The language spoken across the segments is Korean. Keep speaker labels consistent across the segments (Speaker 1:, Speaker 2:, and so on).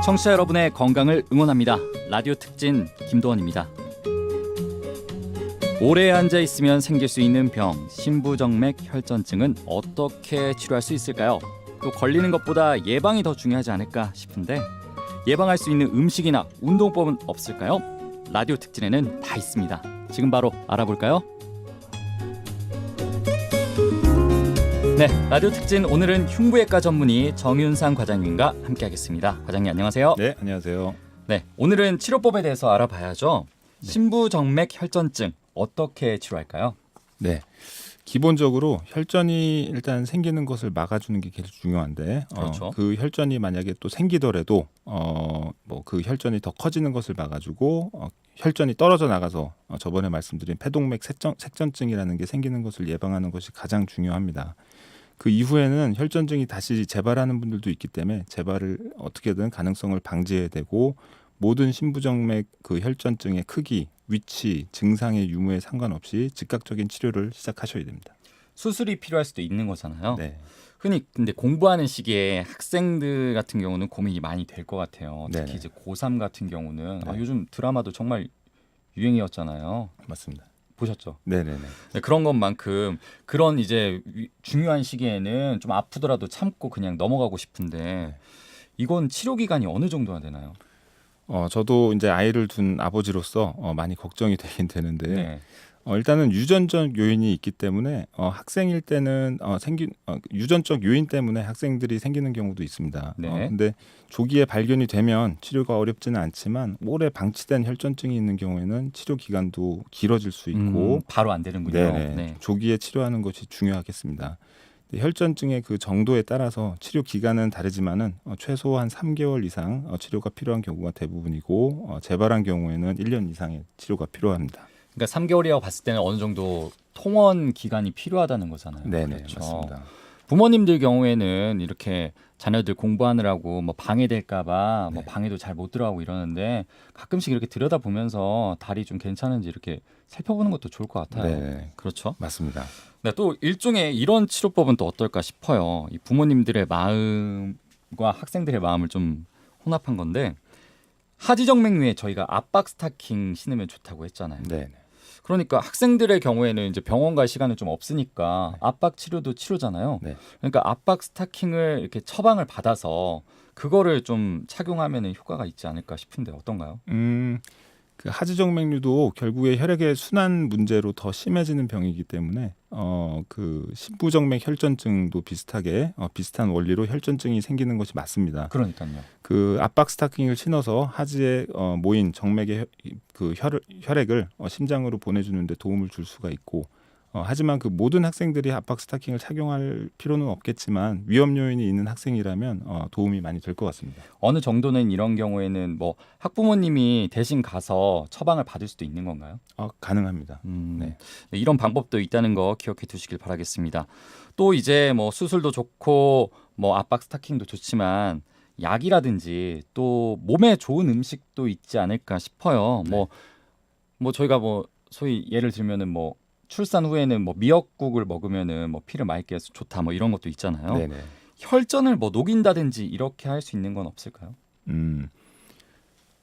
Speaker 1: 청취자 여러분의 건강을 응원합니다. 라디오 특진 김도원입니다. 오래 앉아 있으면 생길 수 있는 병, 심부정맥 혈전증은 어떻게 치료할 수 있을까요? 또 걸리는 것보다 예방이 더 중요하지 않을까 싶은데 예방할 수 있는 음식이나 운동법은 없을까요? 라디오 특진에는 다 있습니다. 지금 바로 알아볼까요? 네, 라디오 특진 오늘은 흉부외과 전문의 정윤상 과장님과 함께하겠습니다. 과장님 안녕하세요.
Speaker 2: 네, 안녕하세요.
Speaker 1: 네, 오늘은 치료법에 대해서 알아봐야죠. 심부정맥 혈전증 어떻게 치료할까요?
Speaker 2: 네, 기본적으로 혈전이 일단 생기는 것을 막아주는 게 제일 중요한데,
Speaker 1: 그렇죠.
Speaker 2: 그 혈전이 만약에 또 생기더라도 그 혈전이 더 커지는 것을 막아주고 혈전이 떨어져 나가서 저번에 말씀드린 폐동맥 색전증이라는 게 생기는 것을 예방하는 것이 가장 중요합니다. 그 이후에는 혈전증이 다시 재발하는 분들도 있기 때문에 재발을 어떻게든 가능성을 방지해야 되고 모든 심부정맥 그 혈전증의 크기, 위치, 증상의 유무에 상관없이 즉각적인 치료를 시작하셔야 됩니다.
Speaker 1: 수술이 필요할 수도 있는 거잖아요.
Speaker 2: 네.
Speaker 1: 흔히 근데 공부하는 시기에 학생들 같은 경우는 고민이 많이 될 것 같아요. 특히
Speaker 2: 네네.
Speaker 1: 이제 고3 같은 경우는
Speaker 2: 네.
Speaker 1: 요즘 드라마도 정말 유행이었잖아요.
Speaker 2: 맞습니다.
Speaker 1: 보셨죠?
Speaker 2: 네네네.
Speaker 1: 네, 그런 것만큼 그런 이제 중요한 시기에는 좀 아프더라도 참고 그냥 넘어가고 싶은데 이건 치료 기간이 어느 정도나 되나요?
Speaker 2: 저도 이제 아이를 둔 아버지로서 많이 걱정이 되긴 되는데
Speaker 1: 네.
Speaker 2: 일단은 유전적 요인이 있기 때문에 학생일 때는 유전적 요인 때문에 학생들이 생기는 경우도 있습니다.
Speaker 1: 네.
Speaker 2: 근데 조기에 발견이 되면 치료가 어렵지는 않지만 오래 방치된 혈전증이 있는 경우에는 치료 기간도 길어질 수 있고
Speaker 1: 바로 안 되는군요.
Speaker 2: 네네.
Speaker 1: 네.
Speaker 2: 조기에 치료하는 것이 중요하겠습니다. 혈전증의 그 정도에 따라서 치료 기간은 다르지만은 최소 한 3개월 이상 치료가 필요한 경우가 대부분이고 재발한 경우에는 1년 이상의 치료가 필요합니다.
Speaker 1: 그러니까 3개월이라고 봤을 때는 어느 정도 통원 기간이 필요하다는 거잖아요.
Speaker 2: 네네,
Speaker 1: 그렇죠.
Speaker 2: 맞습니다.
Speaker 1: 부모님들 경우에는 이렇게 자녀들 공부하느라고 뭐 방해될까봐 뭐
Speaker 2: 네.
Speaker 1: 방해도 잘 못 들어가고 이러는데 가끔씩 이렇게 들여다보면서 다리 좀 괜찮은지 이렇게 살펴보는 것도 좋을 것 같아요.
Speaker 2: 네,
Speaker 1: 그렇죠.
Speaker 2: 맞습니다.
Speaker 1: 네, 또 일종의 이런 치료법은 또 어떨까 싶어요. 이 부모님들의 마음과 학생들의 마음을 좀 혼합한 건데 하지정맥류에 저희가 압박 스타킹 신으면 좋다고 했잖아요.
Speaker 2: 네.
Speaker 1: 그러니까 학생들의 경우에는 이제 병원 갈 시간은 좀 없으니까 압박 치료도 치료잖아요.
Speaker 2: 네.
Speaker 1: 그러니까 압박 스타킹을 이렇게 처방을 받아서 그거를 좀 착용하면 효과가 있지 않을까 싶은데 어떤가요?
Speaker 2: 그 하지정맥류도 결국에 혈액의 순환 문제로 더 심해지는 병이기 때문에 그 심부정맥 혈전증도 비슷하게 비슷한 원리로 혈전증이 생기는 것이 맞습니다.
Speaker 1: 그러니까요.
Speaker 2: 그 압박 스타킹을 신어서 하지에 모인 정맥의 그 혈액을 심장으로 보내주는데 도움을 줄 수가 있고 하지만 그 모든 학생들이 압박 스타킹을 착용할 필요는 없겠지만 위험 요인이 있는 학생이라면 도움이 많이 될 것 같습니다.
Speaker 1: 어느 정도는 이런 경우에는 뭐 학부모님이 대신 가서 처방을 받을 수도 있는 건가요?
Speaker 2: 가능합니다. 네.
Speaker 1: 네, 이런 방법도 있다는 거 기억해 두시길 바라겠습니다. 또 이제 뭐 수술도 좋고 뭐 압박 스타킹도 좋지만 약이라든지 또 몸에 좋은 음식도 있지 않을까 싶어요.
Speaker 2: 네.
Speaker 1: 뭐 저희가 뭐 소위 예를 들면은 뭐 출산 후에는 뭐 미역국을 먹으면은 뭐 피를 맑게 해서 좋다 뭐 이런 것도 있잖아요.
Speaker 2: 네네.
Speaker 1: 혈전을 뭐 녹인다든지 이렇게 할 수 있는 건 없을까요?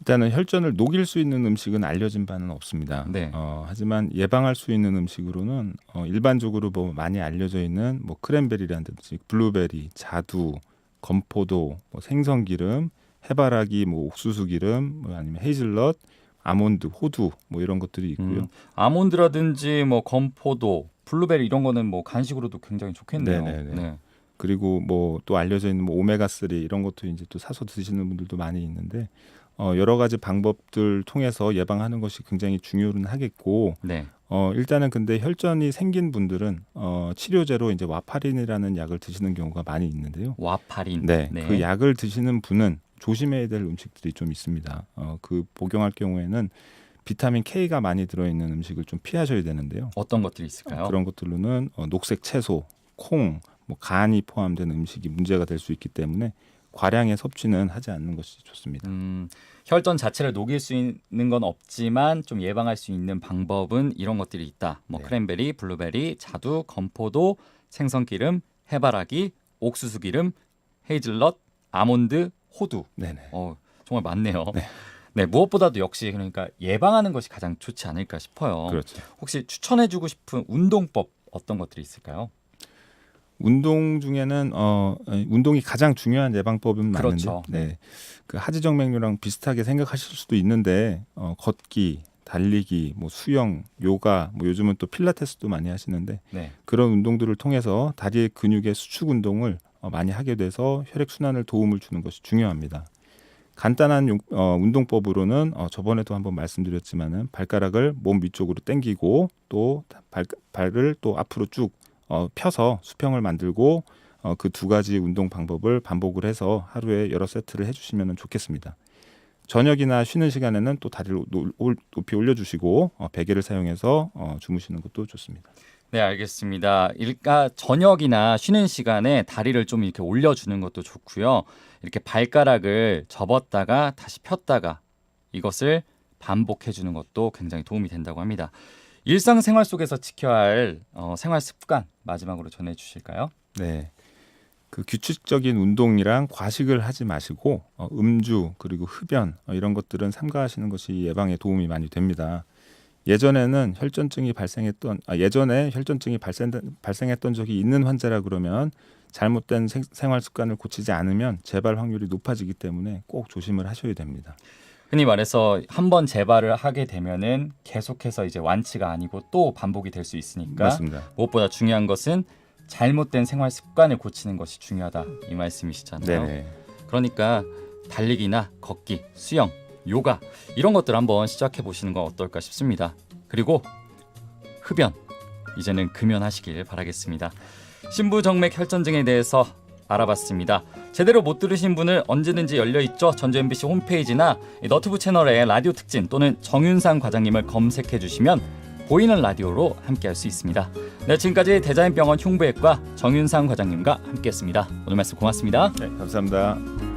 Speaker 2: 일단은 혈전을 녹일 수 있는 음식은 알려진 바는 없습니다.
Speaker 1: 네.
Speaker 2: 하지만 예방할 수 있는 음식으로는 일반적으로 뭐 많이 알려져 있는 뭐 크랜베리라든지 블루베리, 자두, 건포도, 뭐 생선기름, 해바라기, 뭐 옥수수 기름, 뭐 아니면 헤이즐넛, 아몬드, 호두 뭐 이런 것들이 있고요.
Speaker 1: 아몬드라든지 뭐 건포도, 블루베리 이런 거는 뭐 간식으로도 굉장히 좋겠네요.
Speaker 2: 네네네.
Speaker 1: 네.
Speaker 2: 그리고 뭐 또 알려져 있는 뭐 오메가3 이런 것도 이제 또 사서 드시는 분들도 많이 있는데 여러 가지 방법들 통해서 예방하는 것이 굉장히 중요는 하겠고
Speaker 1: 네.
Speaker 2: 일단은 근데 혈전이 생긴 분들은 치료제로 이제 와파린이라는 약을 드시는 경우가 많이 있는데요.
Speaker 1: 와파린.
Speaker 2: 네.
Speaker 1: 네.
Speaker 2: 그 약을 드시는 분은 조심해야 될 음식들이 좀 있습니다. 그 복용할 경우에는 비타민 K가 많이 들어있는 음식을 좀 피하셔야 되는데요.
Speaker 1: 어떤 것들이 있을까요?
Speaker 2: 그런 것들로는 녹색 채소, 콩, 뭐 간이 포함된 음식이 문제가 될 수 있기 때문에 과량의 섭취는 하지 않는 것이 좋습니다.
Speaker 1: 혈전 자체를 녹일 수 있는 건 없지만 좀 예방할 수 있는 방법은 이런 것들이 있다. 뭐
Speaker 2: 네.
Speaker 1: 크랜베리, 블루베리, 자두, 건포도, 생선기름, 해바라기, 옥수수기름, 헤이즐넛, 아몬드, 호두.
Speaker 2: 네네.
Speaker 1: 정말 많네요. 네, 무엇보다도 역시 그러니까 예방하는 것이 가장 좋지 않을까 싶어요.
Speaker 2: 그렇죠.
Speaker 1: 혹시 추천해주고 싶은 운동법 어떤 것들이 있을까요?
Speaker 2: 운동 중에는 운동이 가장 중요한 예방법은 맞는데,
Speaker 1: 그렇죠.
Speaker 2: 네, 그 하지정맥류랑 비슷하게 생각하실 수도 있는데 걷기, 달리기, 뭐 수영, 요가, 뭐 요즘은 또 필라테스도 많이 하시는데
Speaker 1: 네,
Speaker 2: 그런 운동들을 통해서 다리의 근육의 수축 운동을 많이 하게 돼서 혈액 순환을 도움을 주는 것이 중요합니다. 간단한 운동법으로는 저번에도 한번 말씀드렸지만은 발가락을 몸 위쪽으로 당기고 또 발을 또 앞으로 쭉 펴서 수평을 만들고 그 두 가지 운동 방법을 반복을 해서 하루에 여러 세트를 해주시면 좋겠습니다. 저녁이나 쉬는 시간에는 또 다리를 높이 올려주시고 베개를 사용해서 주무시는 것도 좋습니다.
Speaker 1: 네, 알겠습니다. 일까 저녁이나 쉬는 시간에 다리를 좀 이렇게 올려주는 것도 좋고요. 이렇게 발가락을 접었다가 다시 폈다가 이것을 반복해주는 것도 굉장히 도움이 된다고 합니다. 일상생활 속에서 지켜야 할 생활 습관 마지막으로 전해주실까요?
Speaker 2: 네. 그 규칙적인 운동이랑 과식을 하지 마시고 음주 그리고 흡연 이런 것들은 삼가하시는 것이 예방에 도움이 많이 됩니다. 예전에 혈전증이 발생했던 적이 있는 환자라 그러면 잘못된 생활 습관을 고치지 않으면 재발 확률이 높아지기 때문에 꼭 조심을 하셔야 됩니다.
Speaker 1: 흔히 말해서 한번 재발을 하게 되면은 계속해서 이제 완치가 아니고 또 반복이 될 수 있으니까
Speaker 2: 맞습니다.
Speaker 1: 무엇보다 중요한 것은 잘못된 생활 습관을 고치는 것이 중요하다 이 말씀이시잖아요.
Speaker 2: 네네.
Speaker 1: 그러니까 달리기나 걷기, 수영, 요가 이런 것들 한번 시작해 보시는 건 어떨까 싶습니다. 그리고 흡연 이제는 금연하시길 바라겠습니다. 신부정맥 혈전증에 대해서 알아봤습니다. 제대로 못 들으신 분을 언제든지 열려있죠. 전주 MBC 홈페이지나 너튜브 채널에 라디오 특진 또는 정윤상 과장님을 검색해 주시면 보이는 라디오로 함께할 수 있습니다. 네, 지금까지 대자연병원 흉부외과 정윤상 과장님과 함께했습니다. 오늘 말씀 고맙습니다.
Speaker 2: 네, 감사합니다.